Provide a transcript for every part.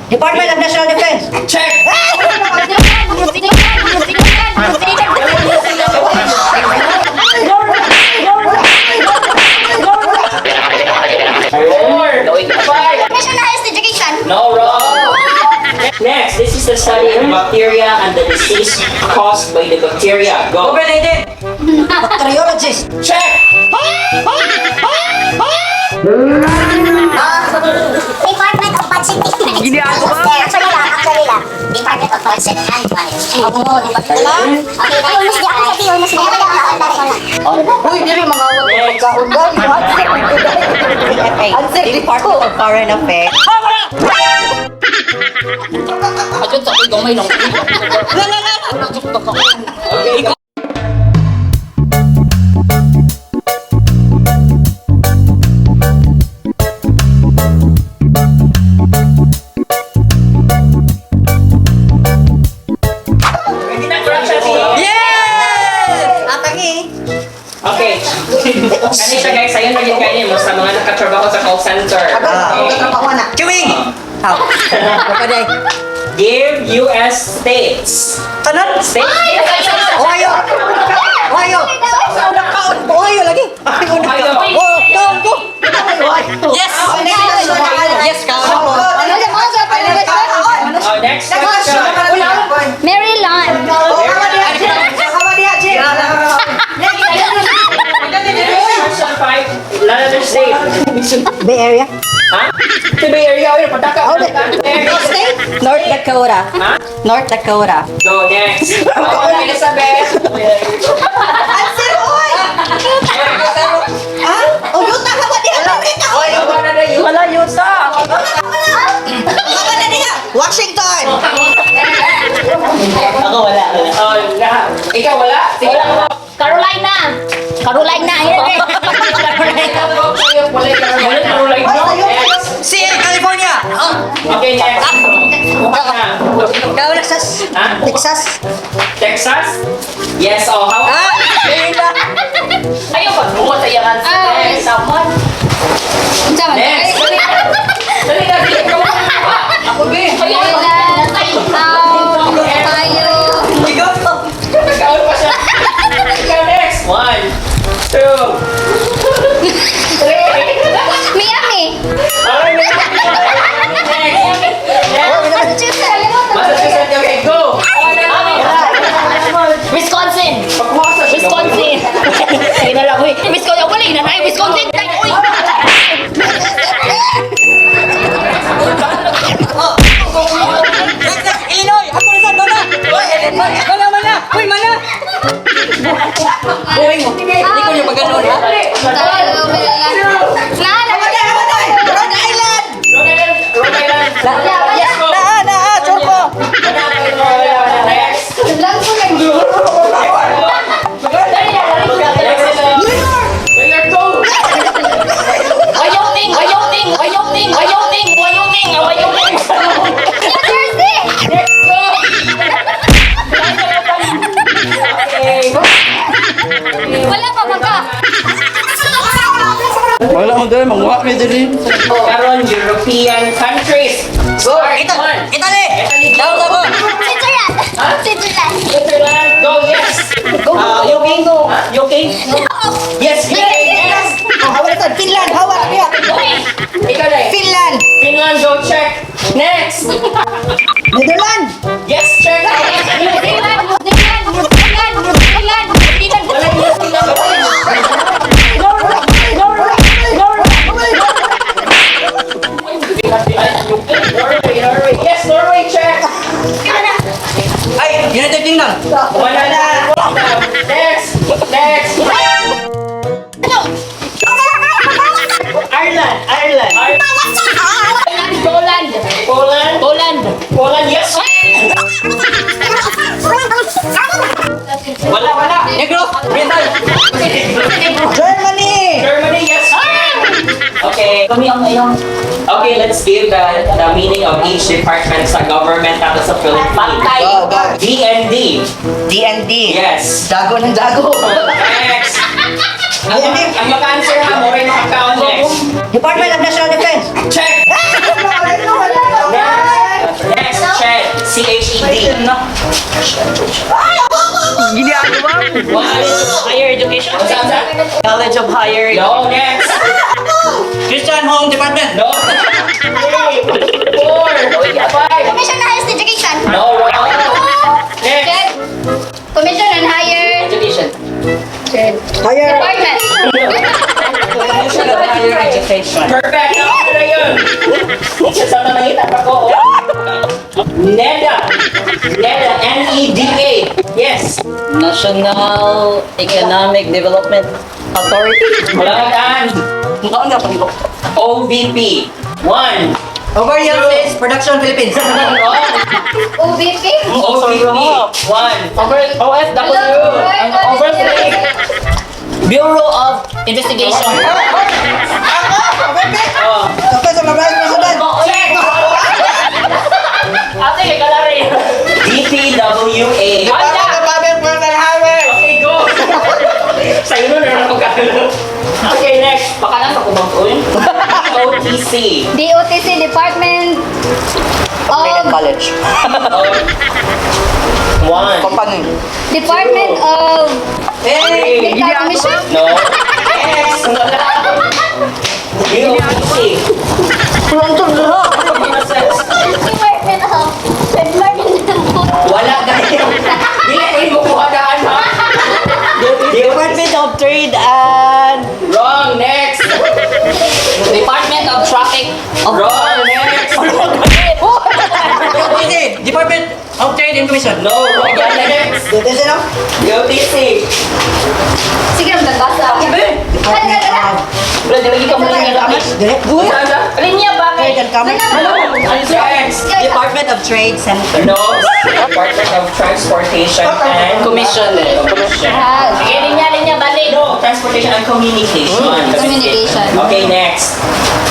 Department of National Defense. Check. No, wrong. Next, this is the study of bacteria and the disease caused by the bacteria. Go. Bacteriologist. Check. Department of Budget. Gini ako ba? Actually lang. Department of Budget and Management. Okay, almost di ako sabi, almost di ako. Uy, dili mga awat ng pagkaundan. Answer, Department of Foreign Affairs. Ayun, sa ako'y gamay lang. Okay. Ready na, KuratSya? Yes! Ataki. Okay. Kanina guys, ayun naging kainin mo sa mga nakatrabaho sa call center. Okay. Chewing! How? Kapaday. Give US states. Tanan? States? Ohio! Ohio! Ohio lagi! Ohio. Oh, go! Yes! Yes, ka! Oh, next question. Maryland. Question 5. Another state. Bay Area? Ha? Sa Bay Area, ayun, pataka. State? North Dakota. Ha? North Dakota. Go, next. Oh, Elizabeth. Answer, oy! Ha? Oh, Utah ka ba diha? Wala Utah! Ka ba na diha? Washington! Ako wala. Oh, lahat. Ikaw wala? Sige lang. Carolina. Carolina. Next. CA, California! Okay, next. Ikaw, Texas? Ha? Texas? Texas? Yes, oh, how? Ayaw ba? Buwan sa iyangan. Next. Next. Dali na, dali ka. Ako, be. Nagkaon pa siya. Ikaw, next. 1, 2, 3. Miami. Okay, next. Massachusetts, okay, go. Wisconsin. Pagkuha sa siya. Wisconsin. Sige na lang, uy. Wisconsin. Ako wala, inanay. Wisconsin. Uy. Illinois! Ako na sa Dona! Mana! Uy, mana! Uy mo. Hindi ko niya magano'n, ha? Rhode Island! Rhode Island. Yes, naa, Chorpo! Next. New York, go. Wyoming. Wyoming. Wyoming. Wyoming. Wyoming. Wyoming. Next, go. Okay. Wala pa magka. Wala mo dali, manguha ni dali. Karon European countries. Go! Start one. Italy! Italy, Down go. na ko! Switzerland. Switzerland. Switzerland, go. Yes. UK, go. UK. Yes. UK. Yes. Hawa na Finland! Hawa na niya! Ikaw na. Finland! Finland, go check. Next. Netherlands! Yes, check. New Zealand. New Zealand. New Zealand. New Zealand. New Zealand. Wala yung Finland. Norway. Yes, Norway, check. Ay! United Kingdom! Wala na. Next. Next. Ireland. Ireland. Poland. Poland. Poland. Poland, yes. Wala. Negro! Britain! Germany! Germany, yes. Okay. Kami ang ayang. Okay, let's give the meaning of each department sa government natin sa Philippines. Go, go! DND. DND! Yes. Dago ng dago! Next. Ang maka-answer ha, mo rin makakaon next. Department of National Defense! Check. Next. Higher education. College of Higher No, next. Christian Home Department. No. 3, 4, Commission on Highest Education. No, wrong. Next. Commission on Higher Education. Department. Commission of Higher Education. Perfect. Ano na yun? Sa nanangita pa ko. NEDA. NEDA. N-E-D-A. Yes. National Economic Development Authority. Wala ka daan. Mukhaan nga pag OVP. 1. Ovarian Face Production Philippines. OVP. OVP. 1. OFW. Bureau of Investigation. Oh. Kapag sa mabahay ng hagad. Ate, may kalari. DPWA. Okay, go. Sa'yo nun na napagkakalo. Okay, next. Baka lang ako mag-uwi. OTC. DOTC, Department of... College. 1. Company. Department of... Hey! Medical Commission? No. Next. DOTC. Department of Wala dahil. Hindi ko yung makuhagaan ha. Department of Trade and... Wrong. Next. Department of Traffic. Wrong. Next. Department of Trade and Commission. No. Wrong. Next. DOTC. Sige, magbasa. Wala, nilagay ka muna yung gamit. Linya, bakit? Next. Department of Trade Center. No. Department of Transportation and Commission. Commission. Sige, linya, balik. No, Transportation and Communication. Communication. Okay, next.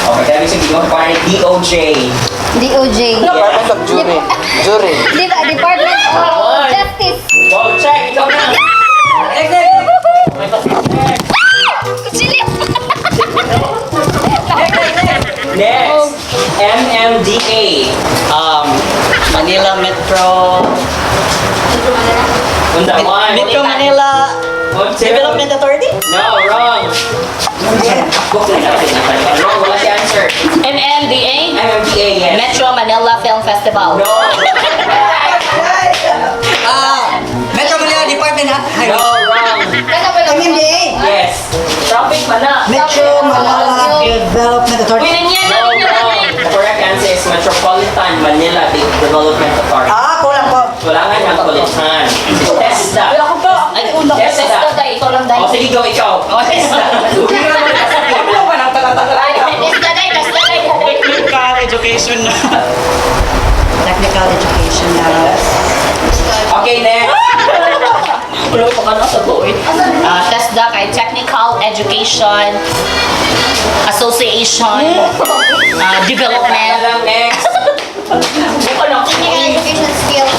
Okay, dahil sa ginawa ko parang DOJ. DOJ. Department of Jury. Jury. Department of Justice. Wow, check. Ikaw na. Kuchili. Next. MMDA. Manila Metro. Unda, 1. Metro Manila Development Authority? No, wrong. Wrong, wala si answer. MMDA. MMDA, yes. Metro Manila Film Festival. No. Metro Manila Department of No, wrong. MMDA. Yes. Traffic pa na. Metro Manila Development Authority. No, wrong. The correct answer is Metropolitan Manila Development Authority. Kulang po. Wala nga yung Metropolitan. Testa. Ay, una. Testa. Ikaw lang, Day. O, sige, go, ikaw. Testa. Uwi na naman kasi. Ano ba nang tagal-tagal? Testa, Day. Technical Education na. Technical Education na. Okay, next. Wala pa ka na sa buhay. TESDA kay Technical Education Association Development. Lang, next. Technical Education Skills.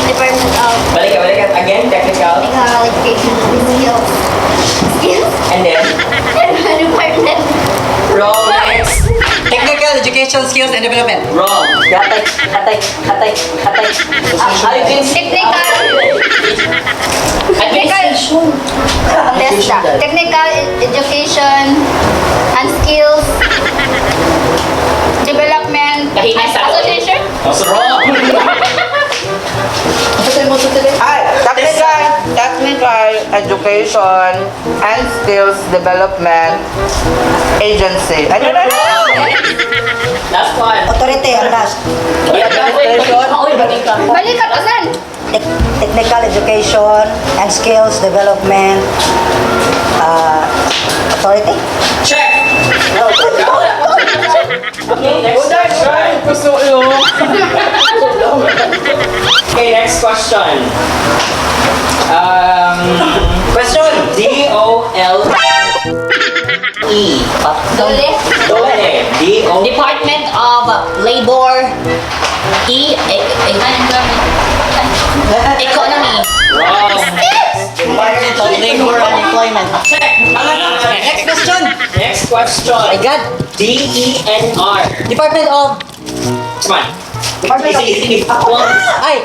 Department of Balik ka. Again, technical. Technical Education Skills. And then, Department. wrong, next. Technical Education Skills and Development. Wrong. Hatay. TESDA Technical Education and Skills Development Association. What's wrong? Technical Education and Skills Development Agency. Ano na? Last one. Authority ang last. Balik ka tanan. Technical Education and Skills Development Authority. Check. Okay, next question. Okay, next question. Question. D-O-L-E. Dole. Dole. D-O. Department of Labor Economy. Wrong. Department of Labor and Employment. Check. Next question. Next question. My God. D-E-N-R. Department of Come on. Sige. One. Ay,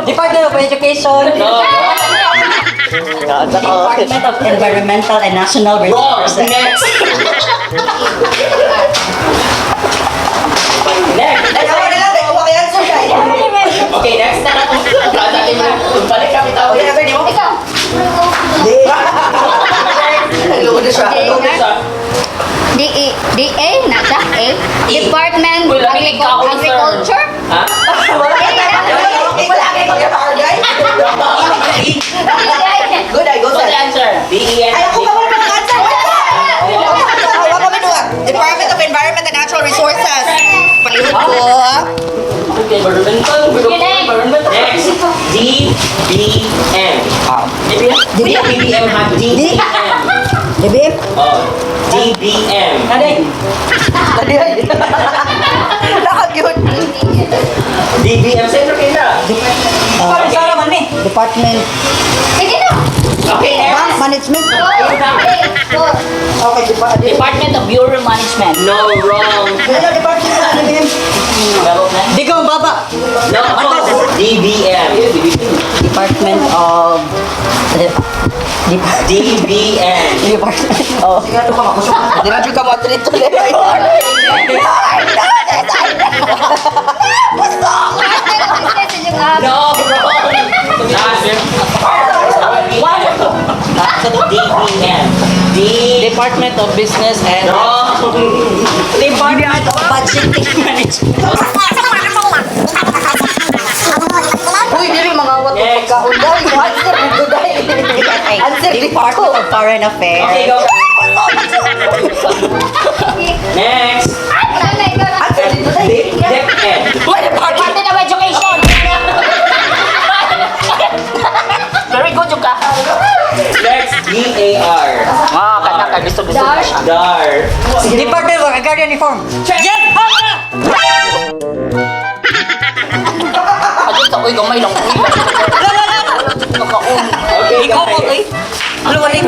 Department of Education. No. Department of Environmental and National Wrong. Resources. Next. Next. Ayaw nila, tayo ko kaya answer guys. Okay, next na natin. Balik kami tao. Okay, answer di mo? Ikaw. Hello na siya. Ano siya? DA na siya? A? Department Uy, lamig ka ako, sir. Agriculture? Ha? Wala kayo mag-power guys. Good, I go Good sir. answer. DEN. Ay, ako ba wala ng answer? Wala kami doon. Department of Environment and Natural Resources. Palihog ko. Okay, environmental. Next. DBM. DBM ha? DBM. DBM? Oh. DBM. Tadi ay. Nakag-yun. DBM. Sentro kayo na. Department Sige na. Okay, next. Management. Okay, Department of Bureau Management. No, wrong. Department of DBM. Di ka mababa. No, DBM. Department of DBM. Department of Di na ka matrit ulit. No, wrong. DBM. Department of Business and No. Department of Budgeting Management. Uy, dili mga wat ko Next. pagkaunday. Answer dito dahil. Answer dito. Department of Foreign Okay, Affairs. go. Next. Answer dito dahil. DepEd. Department of Education. Very good yung ka. Next, DAR. Kanya ka gusto. DAR. Department of Agrarian Reform. Yes! Ayun sa uy, gamay lang. Okay, Ikaw go. po, eh. Ano ba rin?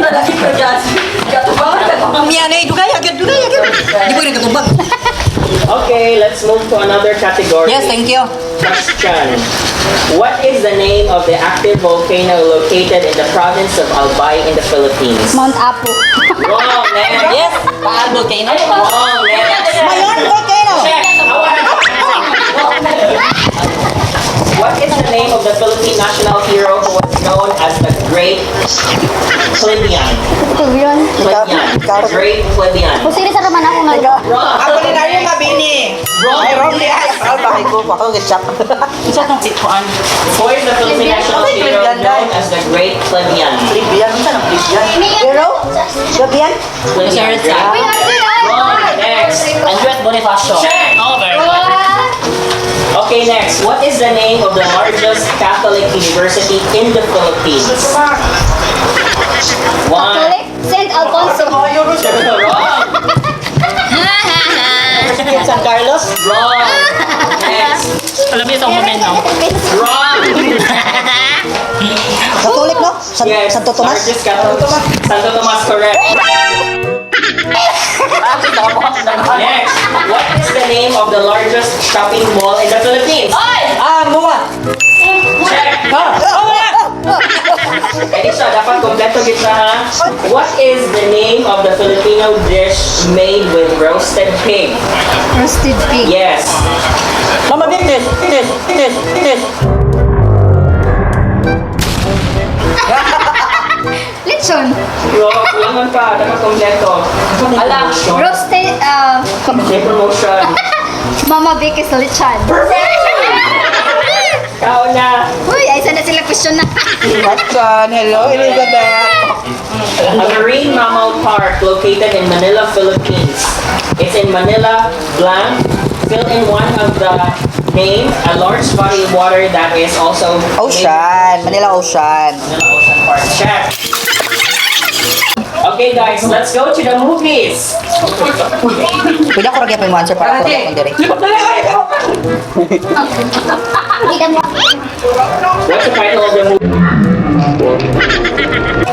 Miyan eh, dugay agad. Di ko rin katubag. Okay, let's move to another category. Yes, thank you. Question. What is the name of the active volcano located in the province of Albay in the Philippines? Mount Apo. Wrong, next. Yes, Paal Volcano. Wrong, next. Mayon Volcano. What is the name of the Philippine national hero who was known as the Great Plebeian? Yun. The Great Plebeian. Kung sino sa raman ako nga. Wrong. Ako ni Dario Mabini. Ay, wrong di ay. Ang bakay ko. Ako gitsak. Isa tong sitpuan. Who is the Philippine national Okay, hero Plebeian, known as the Great Plebeian? Trivia. Ano saan ang trivia? Hero? Gabian? Plebeian. Sir, Uy, answer na. Wrong. Next. Andres Bonifacio. Check. Oh, very good. Okay, next. What is the name of the largest Catholic university in the Philippines? One. Catholic? St. Alfonso. Wrong. San Carlos? Wrong. Next. Alam niyo itong moment, no? Wrong. Catholic, no? Yes. Santo Tomas? Largest Catholic. Santo Tomas, correct. Next. What is the name of the largest shopping mall in the Philippines? Mua. Check. Edi siya, dapat kompleto kita ha. What is the name of the Filipino dish made with roasted pig? Roasted pig. Yes. Mama, fitness. Lechon. Langan pa, dapat kompleto. Alam. Roasted, May promotion. Mama VICKYS Lechon. Kao na. Uy, ay sana sila question na. Watson. Hello, Elizabeth. A marine mammal park located in Manila, Philippines. It's in Manila, blank. Fill in one of the names, a large body of water that is also Ocean. Manila Ocean. Manila Ocean Park. Check. Okay guys, let's go to the movies. Pwede ako rin mo answer para ako akong direct. Hindi mo. What's the title of the movie?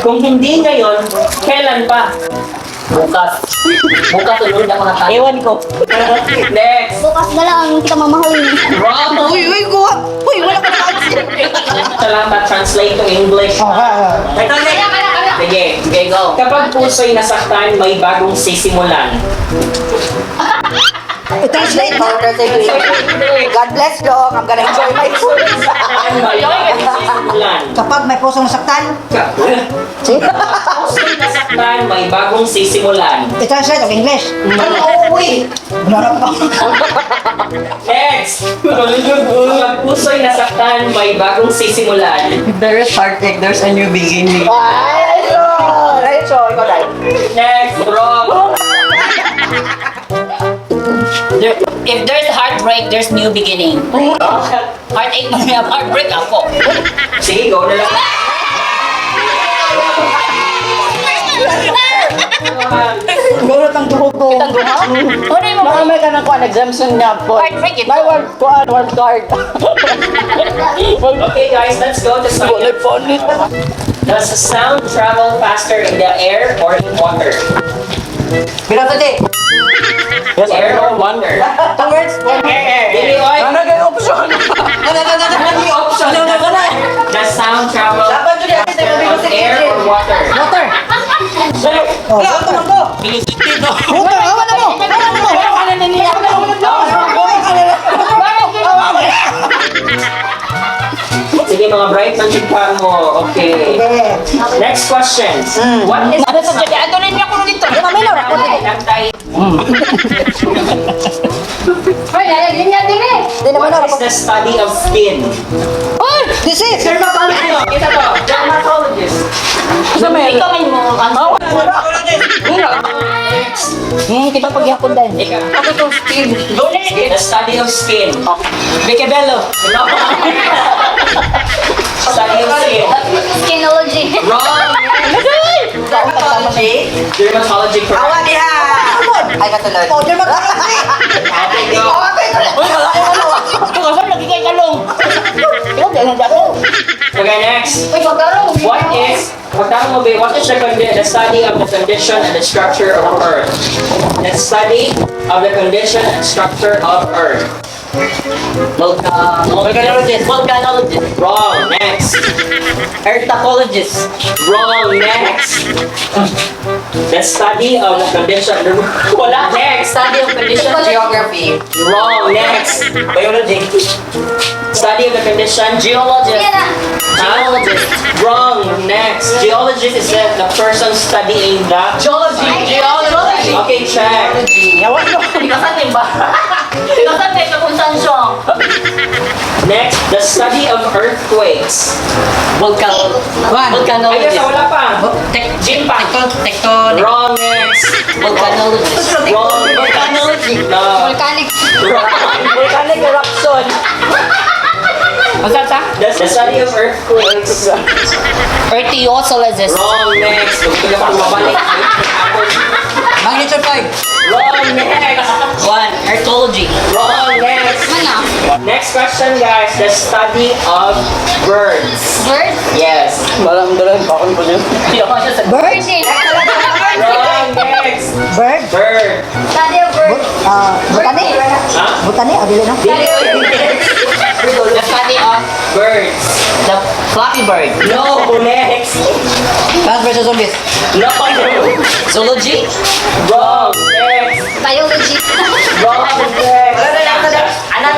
Kung hindi ngayon, kailan pa? Bukas. Bukas tulog na mga tayo. Ewan ko. Next. Bukas na lang kita mamahalin. Wrong. Uy, wala ka na answer. Salamat. Translate to English. Sige, go. kapag puso'y nasaktan, may bagong sisimulan. Translate mo. God bless dong. I'm gonna enjoy my food. Nasaktan, may bagong sisimulan. Kapag may pusong nasaktan, Puso'y nasaktan, may bagong sisimulan. i-translate of English. Uy! Wala pa. Next! Kapag puso'y nasaktan, may bagong sisimulan. If there is heartache, there's a new beginning. Ikaw dahil. Next! Wrong! If there's heartbreak, there's new beginning. Heartache mo niya, heartbreak ako. Sige, go na lang. Gulot ang tuhog ko. Ano yung mga Baka may ka ng kuhan, exemption niya po. heartbreak ito? May one kuhan, one card. Okay guys, let's go to Wala science. po ulit. Does sound travel faster in the air or in water? Binato di. Air or water? 2 words. Dili, oy! Ano kayo option? Ano yung option? Does sound travel Laban dyan, faster on air or water? Water. Oh, water naman ko. Water, awan na mo. Awan na mo. Sige mga bright man chikpan mo. Okay. Next question. What is Ano sa dyan? Ano rin niya ko dito? What is the study of skin? This is. Kita to. Dermatologist. Ikaw may mo. Ano? Next. Kita pagyakon din. The study of skin. Vicky Bello. No. Study of skin. Skinology. Wrong. Dermatology. Dermatology correct. Awan diha. Ay, katulad. Oh, dermatology. Okay, go. Ito kasi lagi kayo kalong. Ikaw dyan ako. Okay, next. Uy, pagkaro. What is the study of the condition and the structure of Earth? The study of the condition and structure of Earth. Volcanologist. Volcanologist. Wrong. Next. Earth topologist. Wrong. Next. The study of the condition. Wala. Next. Study of condition. Geography. Wrong. Next. Biology. Study of the condition. Geologist. Yan na. Geologist. Wrong. Next. Geologist is the person studying the. Geology. Geology. Okay, check. Yawan mo. Ikasan din ba? Ikasan din kung saan siya. Next, the study of earthquakes. Volcanologist. Ayun, wala pa. Jim pa. Tectonic. Wrong. Next. Volcanologist. Wrong. Volcanology. No. Volcanic. Wrong. Volcanic eruption. The study of earthquakes. Archaeologist. Wrong. Next. Huwag ko na pang mabalik. Magnitude 5. Wrong. Next. 1. Archaeology. Wrong. Next. Ano? Next question, guys. The study of birds. Bird? Yes. Walang dalang pa ako dyan. Bird din. Wrong. Next. Bird. Bird. Study of bird. Botani. Huh? Botani, adili na. The study of Birds. the flappy bird. No. Next. Plants versus zombies. No. Zoology. Wrong. Next. Biology. Wrong. Next.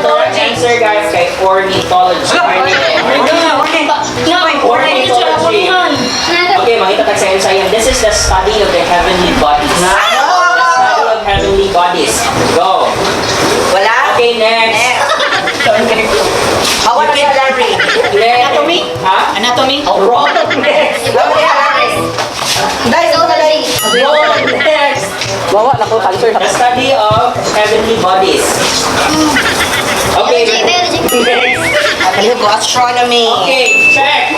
Correct answer, guys, kay ornithology. Ornithology. Okay, makita tag sa ensayo. This is the study of the heavenly bodies. The study of heavenly bodies. Go. Wala. Okay, next. Awan na Larry. Anatomy? Ha? Anatomy. Wrong. Next. Awan na Larry. Dahil sa Biology. Wrong. Next. Bawa, naku, cancer na. The study of heavenly bodies. Okay. Biology. Next. Kaliho ko, astronomy. Okay, check.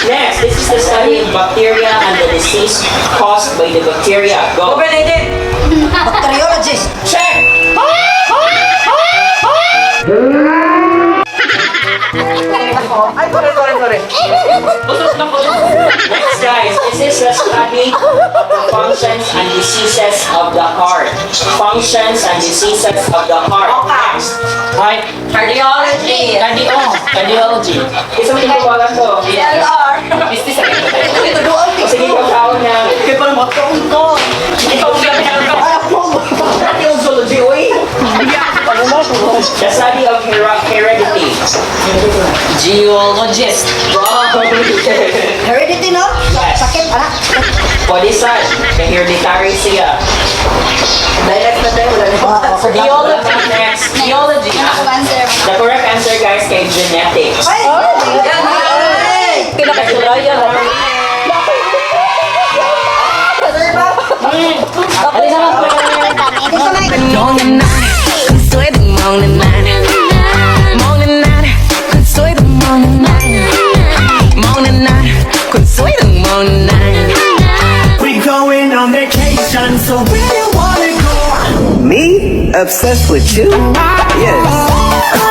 Next, this is the study of bacteria and the disease caused by the bacteria. Go. Bacteriologist. Check. Ay, sorry. Next, guys, this is the study of the functions and diseases of the heart. Functions and diseases of the heart. Next. Hi. Cardiology. Cardiology. Isa mo yung bawalan to. LR. Business second. Ito doon. O sige, pagkaon na. Kaya parang magkaon ko. Ikaw Cardiology, uy. The study of heredity. Geologist. Heredity, no? Sakit, anak. Podisan, hereditary siya. Direct na tayo. Wala na. Geology. Next. Geology. The correct answer, guys, kay genetics. Ay! Pinakasurayan. Alin naman po. We going on vacation, so where you wanna go? Me? Obsessed with you? Yes.